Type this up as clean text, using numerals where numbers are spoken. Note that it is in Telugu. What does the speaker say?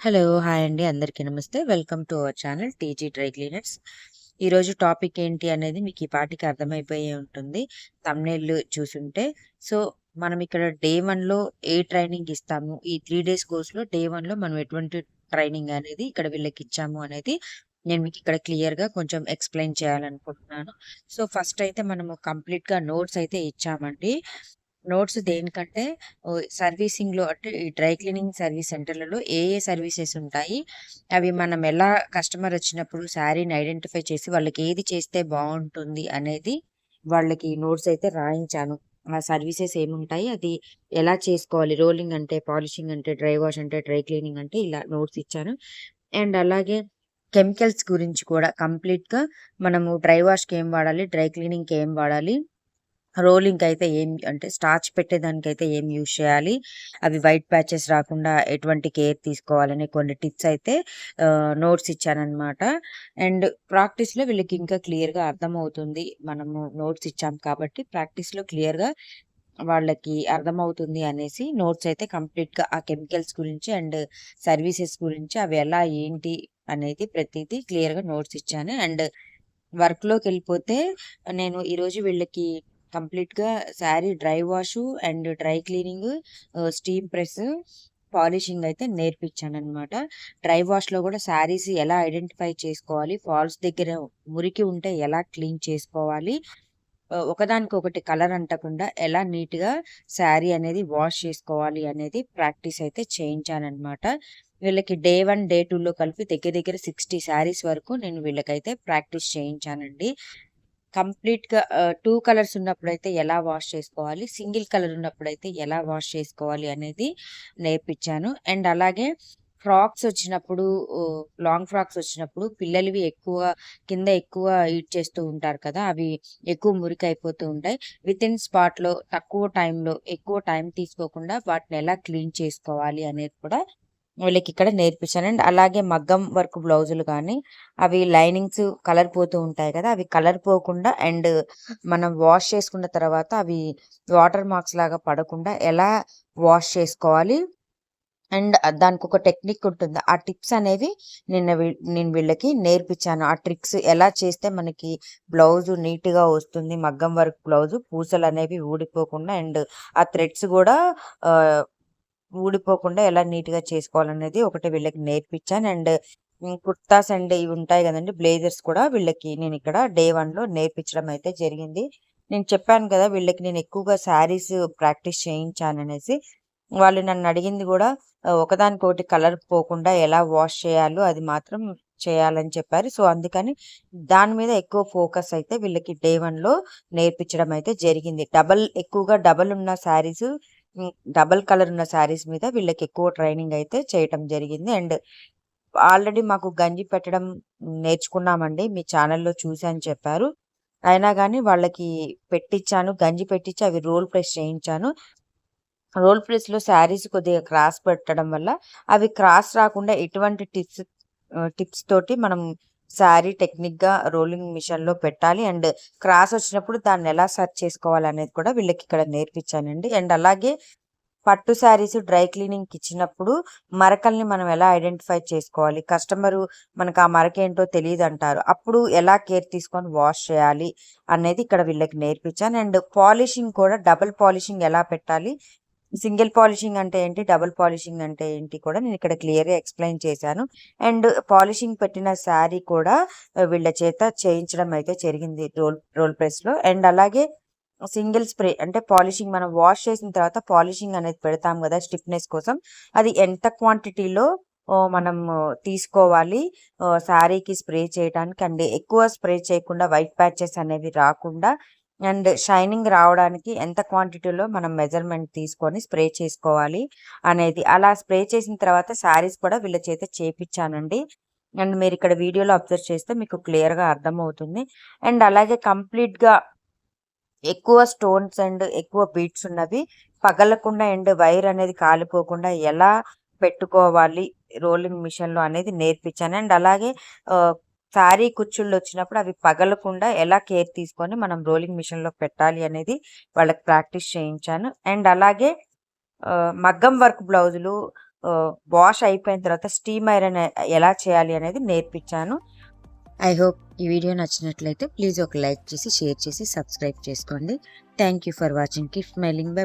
హలో! హాయ్ అండి. అందరికీ నమస్తే. Welcome to our channel TG dry cleaners. ఈరోజు టాపిక్ ఏంటి అనేది మీకు ఈ పాటికి అర్థమైపోయే ఉంటుంది. థంబ్‌నెయిల్ చూసుంటే. సో, మనం ఇక్కడ డే 1లో ఏ ట్రైనింగ్ ఇస్తాము, ఈ 3 డేస్ కోర్స్‌లో డే 1లో మనం ఎటువంటి ట్రైనింగ్ అనేది ఇక్కడ వీళ్ళకిచ్చాము అనేది నేను మీకు ఇక్కడ క్లియర్‌గా కొంచెం ఎక్స్‌ప్లెయిన్ చేయాలనుకుంటున్నాను. సో, ఫస్ట్ అయితే మనము కంప్లీట్‌గా నోట్స్ అయితే ఇచ్చామండి. నోట్స్ దేనికంటే సర్వీసింగ్‌లో అంటే ఈ డ్రై క్లీనింగ్ సర్వీస్ సెంటర్‌లలో ఏ సర్వీసెస్ ఉంటాయి. అవి మనం ఎలా కస్టమర్ వచ్చినప్పుడు శారీని ఐడెంటిఫై చేసి వాళ్ళకి ఏది చేస్తే బావుంటుంది అనేది వాళ్ళకి నోట్స్ అయితే రాయించాను. ఆ సర్వీసెస్ ఏముంటాయి, అది ఎలా చేసుకోవాలి, రోలింగ్ అంటే, పాలిషింగ్ అంటే, డ్రై వాష్ అంటే, డ్రై క్లీనింగ్ అంటే ఇలా నోట్స్ ఇచ్చాను. అండ్ అలాగే కెమికల్స్ గురించి కూడా కంప్లీట్‌గా మనము డ్రై వాష్‌కి ఏం వాడాలి, డ్రై క్లీనింగ్‌కి ఏం వాడాలి, రోలింగ్‌కయితే ఏం అంటే స్టార్చ్ పెట్టేదానికైతే ఏం యూజ్ చేయాలి, అవి వైట్ ప్యాచెస్ రాకుండా ఎటువంటి కేర్ తీసుకోవాలని కొన్ని టిప్స్ అయితే నోట్స్ ఇచ్చాననమాట. అండ్ ప్రాక్టీస్‌లో వీళ్ళకి ఇంకా క్లియర్‌గా అర్థమవుతుంది. మనము నోట్స్ ఇచ్చాం కాబట్టి ప్రాక్టీస్‌లో క్లియర్‌గా వాళ్ళకి అర్థమవుతుంది అనేసి నోట్స్ అయితే కంప్లీట్‌గా ఆ కెమికల్స్ గురించి అండ్ సర్వీసెస్ గురించి అవి ఎలా ఏంటి అనేది ప్రతీదీ క్లియర్‌గా నోట్స్ ఇచ్చాను. అండ్ వర్క్‌లోకెళ్ళిపోతే నేను ఈరోజు వీళ్ళకి కంప్లీట్‌గా sari dry wash and dry cleaning, steam press, polishing అయితే నేర్పించాననమాట. డ్రై వాష్‌లో గూడా శారీస్ ఎలా ఐడెంటిఫై చేసుకోవాలి, ఫాల్స్ దగ్గర మురికి ఉంటే ఎలా క్లీన్ చేసుకోవాలి, ఒకదానికొకటి కలర్ అంటకుండా ఎలా నీట్‌గా శారీ అనేది వాష్ చేసుకోవాలి అనేది ప్రాక్టీస్ అయితే చేయించాననమాట. వీళ్ళకి డే 1, డే 2లో కలిపి దగ్గర దగ్గర 60 శారీస్ వరకు నేను వీళ్ళకైతే ప్రాక్టీస్ చేయించానండి. కంప్లీట్‌గా 2 కలర్స్ ఉన్నప్పుడైతే ఎలా వాష్ చేసుకోవాలి, సింగిల్ కలర్ ఉన్నప్పుడైతే ఎలా వాష్ చేసుకోవాలి అనేది నేర్పించాను. అండ్ అలాగే ఫ్రాక్స్ వచ్చినప్పుడు, లాంగ్ ఫ్రాక్స్ వచ్చినప్పుడు పిల్లలవి ఎక్కువ కింద ఎక్కువ ఈట్ చేస్తూ ఉంటారు కదా! అవి ఎక్కువ మురికైపోతూ ఉంటాయి. వితిన్ స్పాట్‌లో తక్కువ టైంలో ఎక్కువ టైం తీసుకోకుండా వాటిని ఎలా క్లీన్ చేసుకోవాలి అనేది కూడా వీళ్ళకిక్కడ నేర్పించాను. అండ్ అలాగే మగ్గం వర్క్ బ్లౌజులు గానీ, అవి లైనింగ్స్ కలర్ పోతూ ఉంటాయి కదా! అవి కలర్ పోకుండా అండ్ మనం వాష్ చేసుకున్న తర్వాత అవి వాటర్ మార్క్స్ లాగా పడకుండా ఎలా వాష్ చేసుకోవాలి, అండ్ దానికొక టెక్నిక్ ఉంటుంది. ఆ టిప్స్ అనేవి నేను వీళ్ళకి నేర్పించాను. ఆ ట్రిక్స్ ఎలా చేస్తే మనకి బ్లౌజు నీట్‌గా వస్తుంది. మగ్గం వర్క్ బ్లౌజు పూసలనేవి ఊడిపోకుండా అండ్ ఆ థ్రెడ్స్ గూడా ఆహ్, ఊడిపోకుండా ఎలా నీట్‌గా చేసుకోవాలనేది ఒకటి వీళ్ళకి నేర్పించాను. అండ్ కుర్తాస్ అండ్ ఇవి ఉంటాయి గదండీ! బ్లేజర్స్ కూడా వీళ్ళకి నేనిక్కడ డే 1లో నేర్పించడం అయితే జరిగింది. నేను చెప్పాను కదా! వీళ్ళకి నేను ఎక్కువగా శారీస్ ప్రాక్టీస్ చేయించాననేసి. వాళ్ళు నన్నడిగింది గూడా ఒకదానికొకటి కలర్ పోకుండా ఎలా వాష్ చేయాలో అది మాత్రం చేయాలని చెప్పారు. సో, అందుకని దాని మీద ఎక్కువ ఫోకస్ అయితే వీళ్ళకి డే 1లో నేర్పించడం అయితే జరిగింది. ఎక్కువగా డబల్ ఉన్న శారీసు, డబల్ కలర్ ఉన్న శారీస్ మీద వీళ్ళకి ఎక్కువ ట్రైనింగ్ అయితే చేయటం జరిగింది. అండ్ ఆల్రెడీ మాకు గంజి పెట్టడం నేర్చుకున్నామండి. మీ ఛానెల్‌లో చూసాను చెప్పారు. అయినా గాని వాళ్ళకి పెట్టిచ్చాను. గంజి పెట్టిచ్చి అవి రోల్ ప్రెస్ చేయించాను. రోల్ ప్రెస్‌లో శారీస్ కొద్దిగా క్రాస్ పెట్టడం వల్ల అవి క్రాస్ రాకుండా ఎటువంటి టిప్స్ తోటి మనం శారీ టెక్నిక్‌గా రోలింగ్ మిషన్‌లో పెట్టాలి. అండ్ క్రాస్ వచ్చినప్పుడు దాన్నెలా సర్చ్ చేసుకోవాలనేది కూడా వీళ్ళకిక్కడ నేర్పించానండి. అండ్ అలాగే పట్టు శారీస్ డ్రై క్లీనింగ్‌కిచ్చినప్పుడు మరకల్ని మనం ఎలా ఐడెంటిఫై చేసుకోవాలి, కస్టమరు మనకు ఆ మరకేంటో తెలీదంటారు. అప్పుడు ఎలా కేర్ తీసుకొని వాష్ చేయాలి అనేది ఇక్కడ వీళ్ళకి నేర్పించాను. అండ్ పాలిషింగ్ కూడా డబుల్ పాలిషింగ్ ఎలా పెట్టాలి, సింగిల్ పాలిషింగ్ అంటే ఏంటి, డబుల్ పాలిషింగ్ అంటే ఏంటి కూడా నేనిక్కడ క్లియర్‌గా ఎక్స్‌ప్లెయిన్ చేశాను. అండ్ పాలిషింగ్ పెట్టిన శారీ కూడా వీళ్ళ చేత చేయించడం అయితే జరిగింది రోల్ రోల్ ప్రెస్‌లో. అండ్ అలాగే సింగిల్ స్ప్రే అంటే పాలిషింగ్ మనం వాష్ చేసిన తర్వాత పాలిషింగ్ అనేది పెడతాం గదా! స్టిఫ్‌నెస్ కోసం. అది ఎంత క్వాంటిటీలో మనము తీసుకోవాలి శారీకి స్ప్రే చేయటానికి, అండ్ ఎక్కువ స్ప్రే చేయకుండా వైట్ ప్యాచెస్ అనేవి రాకుండా అండ్ షైనింగ్ రావడానికి ఎంత క్వాంటిటీలో మనం మెజర్‌మెంట్ తీసుకొని స్ప్రే చేసుకోవాలి అనేది. అలా స్ప్రే చేసిన తర్వాత శారీస్ కూడా వీళ్ళ చేత చేపిచ్చానండి. అండ్ మీరిక్కడ వీడియోలో అబ్జర్వ్ చేస్తే మీకు క్లియర్‌గా అర్థమవుతుంది. అండ్ అలాగే కంప్లీట్‌గా ఎక్కువ స్టోన్స్ అండ్ ఎక్కువ బీడ్స్ ఉన్నవి పగలకుండా అండ్ వైర్ అనేది కాలిపోకుండా ఎలా పెట్టుకోవాలి రోలింగ్ మిషన్‌లో అనేది నేర్పించాను. అండ్ అలాగే శారీ కుచ్చుళ్ళొచ్చినప్పుడు అవి పగలకుండా ఎలా కేర్ తీసుకొని మనం రోలింగ్ మిషన్‌లో పెట్టాలి అనేది వాళ్ళకి ప్రాక్టీస్ చేయించాను. అండ్ అలాగే మగ్గం వర్క్ బ్లౌజులు వాష్ అయిపోయిన తర్వాత స్టీమ్ ఐరన్ ఎలా చేయాలి అనేది నేర్పించాను. ఐ హోప్ ఈ వీడియో నచ్చినట్లయితే ప్లీజ్ ఒక లైక్ చేసి, షేర్ చేసి, సబ్స్క్రైబ్ చేసుకోండి. Thank you for watching. Keep smiling. By.